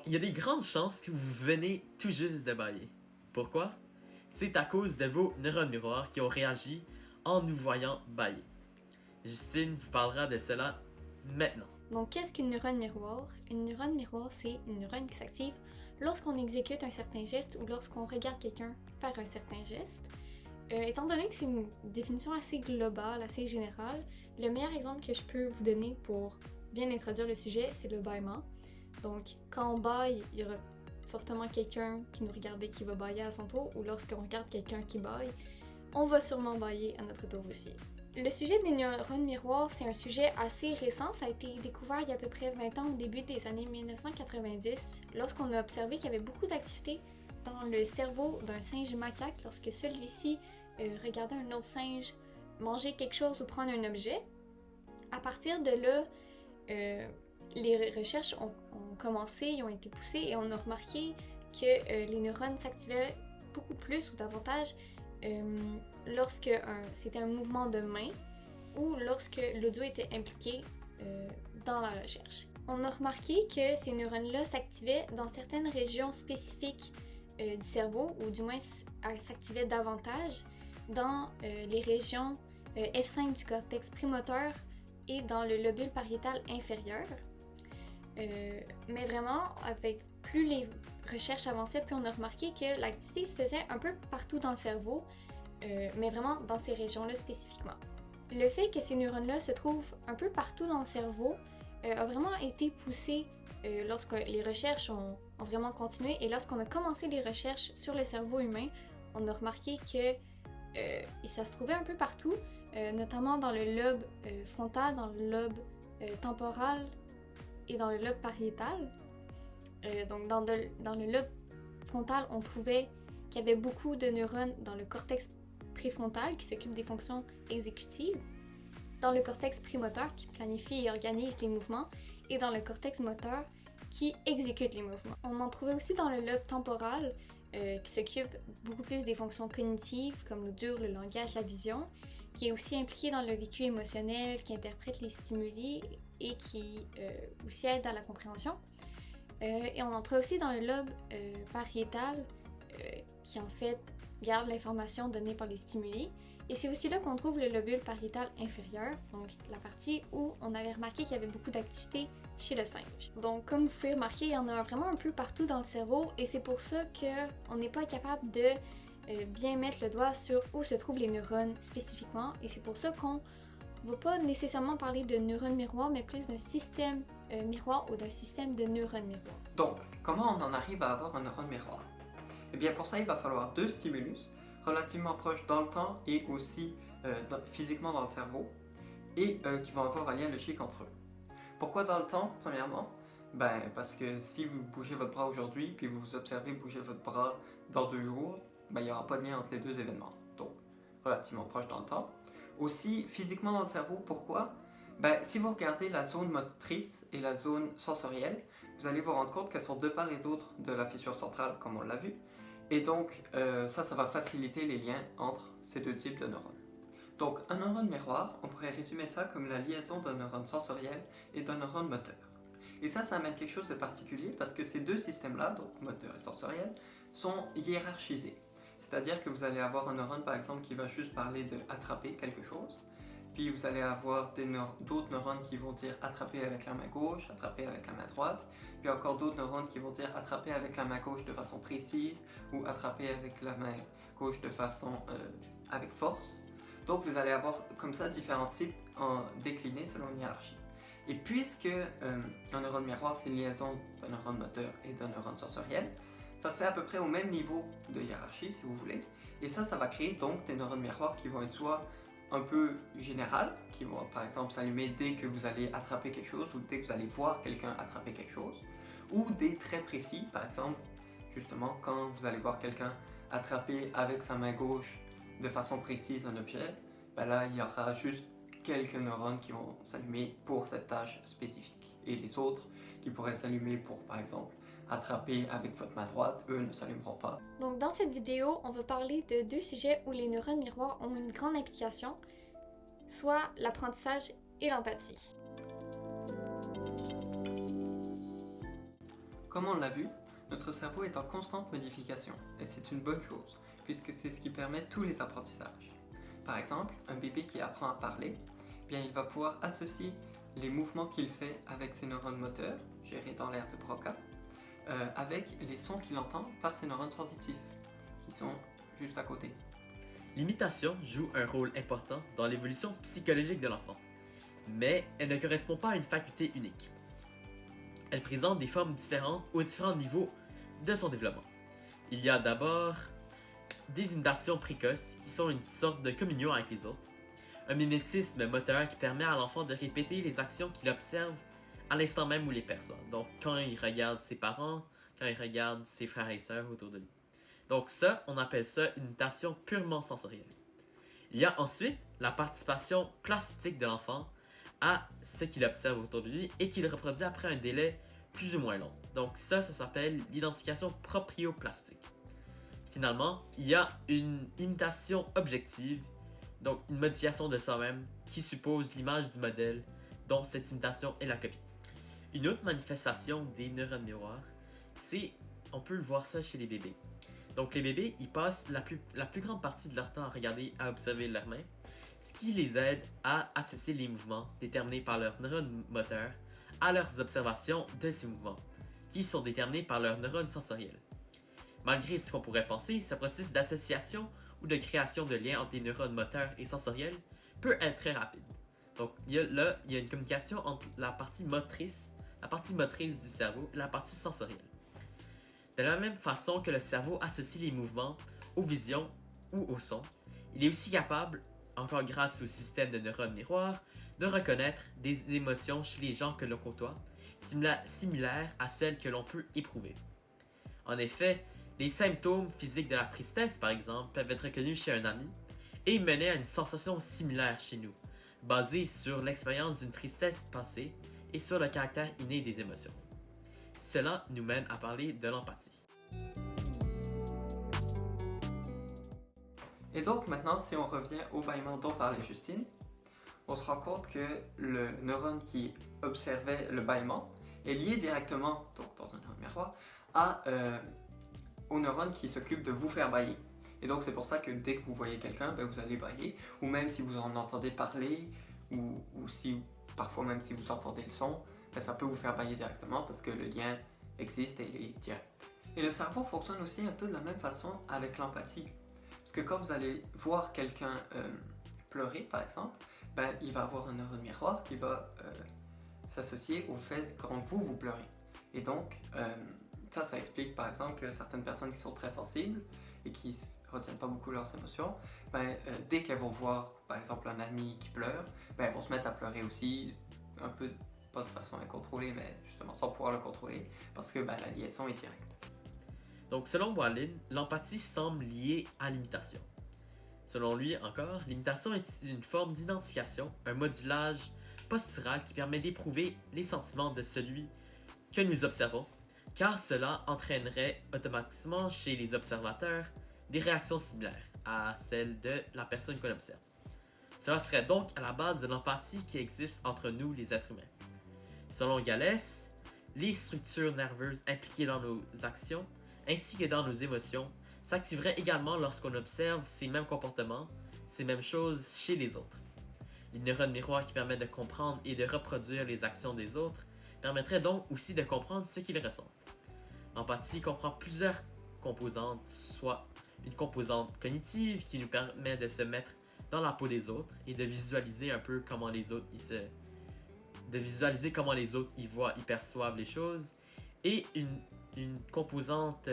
il y a des grandes chances que vous venez tout juste de bailler. Pourquoi? C'est à cause de vos neurones miroirs qui ont réagi en nous voyant bailler. Justine vous parlera de cela maintenant. Donc, qu'est-ce qu'une neurone miroir? Une neurone miroir, c'est une neurone qui s'active lorsqu'on exécute un certain geste ou lorsqu'on regarde quelqu'un faire un certain geste. Étant donné que c'est une définition assez globale, assez générale, le meilleur exemple que je peux vous donner pour bien introduire le sujet, c'est le bâillement. Donc, quand on baille, il y aura fortement quelqu'un qui nous regarde et qui va bailler à son tour, ou lorsqu'on regarde quelqu'un qui baille, on va sûrement bailler à notre tour aussi. Le sujet des neurones miroirs, c'est un sujet assez récent. Ça a été découvert il y a à peu près 20 ans, au début des années 1990, lorsqu'on a observé qu'il y avait beaucoup d'activité dans le cerveau d'un singe macaque lorsque celui-ci regardait un autre singe manger quelque chose ou prendre un objet. À partir de là, les recherches ont commencé, ils ont été poussées et on a remarqué que les neurones s'activaient beaucoup plus ou davantage lorsque c'était un mouvement de main ou lorsque l'audio était impliqué dans la recherche. On a remarqué que ces neurones-là s'activaient dans certaines régions spécifiques du cerveau, ou du moins s'activaient davantage dans les régions F5 du cortex prémoteur et dans le lobule pariétal inférieur. Mais vraiment, avec plus les recherches avançaient, plus on a remarqué que l'activité se faisait un peu partout dans le cerveau, mais vraiment dans ces régions-là spécifiquement. Le fait que ces neurones-là se trouvent un peu partout dans le cerveau a vraiment été poussé lorsque les recherches ont vraiment continué, et lorsqu'on a commencé les recherches sur le cerveau humain, on a remarqué que ça se trouvait un peu partout, notamment dans le lobe frontal, dans le lobe temporal et dans le lobe pariétal. Donc dans le lobe frontal, on trouvait qu'il y avait beaucoup de neurones dans le cortex préfrontal qui s'occupe des fonctions exécutives, dans le cortex prémoteur qui planifie et organise les mouvements, et dans le cortex moteur qui exécute les mouvements. On en trouvait aussi dans le lobe temporal qui s'occupe beaucoup plus des fonctions cognitives comme l'audio, le langage, la vision, qui est aussi impliqué dans le vécu émotionnel, qui interprète les stimuli et qui aussi aide à la compréhension. Et on en trouve aussi dans le lobe pariétal qui en fait garde l'information donnée par les stimuli. Et c'est aussi là qu'on trouve le lobule pariétal inférieur, donc la partie où on avait remarqué qu'il y avait beaucoup d'activité chez le singe. Donc comme vous pouvez remarquer, il y en a vraiment un peu partout dans le cerveau, et c'est pour ça qu'on n'est pas capable de bien mettre le doigt sur où se trouvent les neurones spécifiquement, et c'est pour ça qu'on ne va pas nécessairement parler de neurones miroirs, mais plus d'un système miroir ou d'un système de neurones miroirs. Donc, comment on en arrive à avoir un neurone miroir? Eh bien pour ça, il va falloir deux stimulus relativement proches dans le temps et aussi physiquement dans le cerveau, et qui vont avoir un lien logique entre eux. Pourquoi dans le temps, premièrement? Parce que si vous bougez votre bras aujourd'hui, puis vous observez bouger votre bras dans 2 jours, il n'y aura pas de lien entre les deux événements. Donc, relativement proche dans le temps. Aussi, physiquement dans le cerveau, pourquoi? Si vous regardez la zone motrice et la zone sensorielle, vous allez vous rendre compte qu'elles sont de part et d'autre de la fissure centrale, comme on l'a vu. Et donc, ça va faciliter les liens entre ces deux types de neurones. Donc, un neurone miroir, on pourrait résumer ça comme la liaison d'un neurone sensoriel et d'un neurone moteur. Et ça amène quelque chose de particulier parce que ces deux systèmes-là, donc moteur et sensoriel, sont hiérarchisés. C'est-à-dire que vous allez avoir un neurone, par exemple, qui va juste parler de attraper quelque chose. Puis vous allez avoir d'autres neurones qui vont dire attraper avec la main gauche, attraper avec la main droite. Puis encore d'autres neurones qui vont dire attraper avec la main gauche de façon précise ou attraper avec la main gauche de façon avec force. Donc vous allez avoir comme ça différents types déclinés selon une hiérarchie. Et puisque un neurone miroir c'est une liaison d'un neurone moteur et d'un neurone sensoriel, ça se fait à peu près au même niveau de hiérarchie si vous voulez. Et ça va créer donc des neurones miroirs qui vont être soit un peu général, qui vont par exemple s'allumer dès que vous allez attraper quelque chose ou dès que vous allez voir quelqu'un attraper quelque chose, ou des très précis, par exemple, justement quand vous allez voir quelqu'un attraper avec sa main gauche de façon précise un objet, là il y aura juste quelques neurones qui vont s'allumer pour cette tâche spécifique, et les autres qui pourraient s'allumer pour par exemple attraper avec votre main droite, eux ne s'allumeront pas. Donc dans cette vidéo, on va parler de deux sujets où les neurones miroirs ont une grande implication, soit l'apprentissage et l'empathie. Comme on l'a vu, notre cerveau est en constante modification et c'est une bonne chose puisque c'est ce qui permet tous les apprentissages. Par exemple, un bébé qui apprend à parler, bien il va pouvoir associer les mouvements qu'il fait avec ses neurones moteurs, gérés dans l'aire de Broca, avec les sons qu'il entend par ses neurones sensitifs, qui sont juste à côté. L'imitation joue un rôle important dans l'évolution psychologique de l'enfant, mais elle ne correspond pas à une faculté unique. Elle présente des formes différentes aux différents niveaux de son développement. Il y a d'abord des imitations précoces qui sont une sorte de communion avec les autres, un mimétisme moteur qui permet à l'enfant de répéter les actions qu'il observe à l'instant même où il les perçoit. Donc quand il regarde ses parents, quand il regarde ses frères et sœurs autour de lui. Donc ça, on appelle ça une imitation purement sensorielle. Il y a ensuite la participation plastique de l'enfant à ce qu'il observe autour de lui et qu'il reproduit après un délai plus ou moins long. Donc ça s'appelle l'identification proprioplastique. Finalement, il y a une imitation objective, donc une modification de soi-même qui suppose l'image du modèle dont cette imitation est la copie. Une autre manifestation des neurones miroirs, c'est, on peut le voir ça chez les bébés. Donc les bébés, ils passent la plus grande partie de leur temps à regarder, à observer leurs mains, ce qui les aide à associer les mouvements déterminés par leurs neurones moteurs à leurs observations de ces mouvements, qui sont déterminés par leurs neurones sensoriels. Malgré ce qu'on pourrait penser, ce processus d'association ou de création de liens entre les neurones moteurs et sensoriels peut être très rapide. Donc il y a une communication entre la partie motrice du cerveau et la partie sensorielle. De la même façon que le cerveau associe les mouvements aux visions ou aux sons, il est aussi capable, encore grâce au système de neurones miroirs, de reconnaître des émotions chez les gens que l'on côtoie, similaires à celles que l'on peut éprouver. En effet, les symptômes physiques de la tristesse, par exemple, peuvent être reconnus chez un ami et mener à une sensation similaire chez nous, basée sur l'expérience d'une tristesse passée et sur le caractère inné des émotions. Cela nous mène à parler de l'empathie. Et donc maintenant, si on revient au bâillement dont parlait Justine, on se rend compte que le neurone qui observait le bâillement est lié directement, donc dans un neurone miroir, au neurone qui s'occupe de vous faire bâiller. Et donc c'est pour ça que dès que vous voyez quelqu'un, vous allez bâiller, ou même si vous en entendez parler, ou si parfois même si vous entendez le son, ça peut vous faire bâiller directement parce que le lien existe et il est direct. Et le cerveau fonctionne aussi un peu de la même façon avec l'empathie. Parce que quand vous allez voir quelqu'un pleurer, par exemple, il va avoir un neurone miroir qui va s'associer au fait quand vous pleurez. Et donc, ça explique par exemple que certaines personnes qui sont très sensibles et qui ne retiennent pas beaucoup leurs émotions, dès qu'elles vont voir par exemple un ami qui pleure, elles vont se mettre à pleurer aussi, un peu pas de façon incontrôlée, mais justement sans pouvoir le contrôler, parce que la liaison est directe. Donc selon Wallin, l'empathie semble liée à l'imitation. Selon lui encore, l'imitation est une forme d'identification, un modulage postural qui permet d'éprouver les sentiments de celui que nous observons, car cela entraînerait automatiquement chez les observateurs des réactions similaires à celles de la personne qu'on observe. Cela serait donc à la base de l'empathie qui existe entre nous, les êtres humains. Selon Gallès, les structures nerveuses impliquées dans nos actions ainsi que dans nos émotions s'activeraient également lorsqu'on observe ces mêmes comportements, ces mêmes choses chez les autres. Les neurones miroirs qui permettent de comprendre et de reproduire les actions des autres permettraient donc aussi de comprendre ce qu'ils ressentent. L'empathie comprend plusieurs composantes, soit une composante cognitive qui nous permet de se mettre dans la peau des autres et de visualiser un peu comment les autres y voient, y perçoivent les choses, et une composante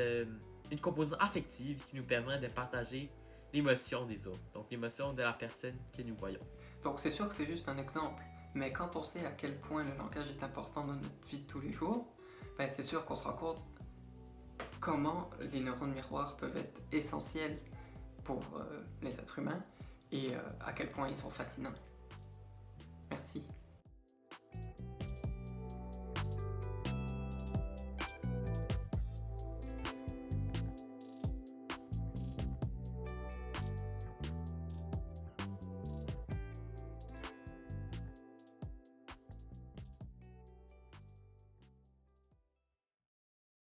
affective qui nous permet de partager l'émotion des autres, donc l'émotion de la personne que nous voyons. Donc c'est sûr que c'est juste un exemple, mais quand on sait à quel point le langage est important dans notre vie de tous les jours, c'est sûr qu'on se rend compte comment les neurones miroirs peuvent être essentiels pour les êtres humains et à quel point ils sont fascinants. Merci.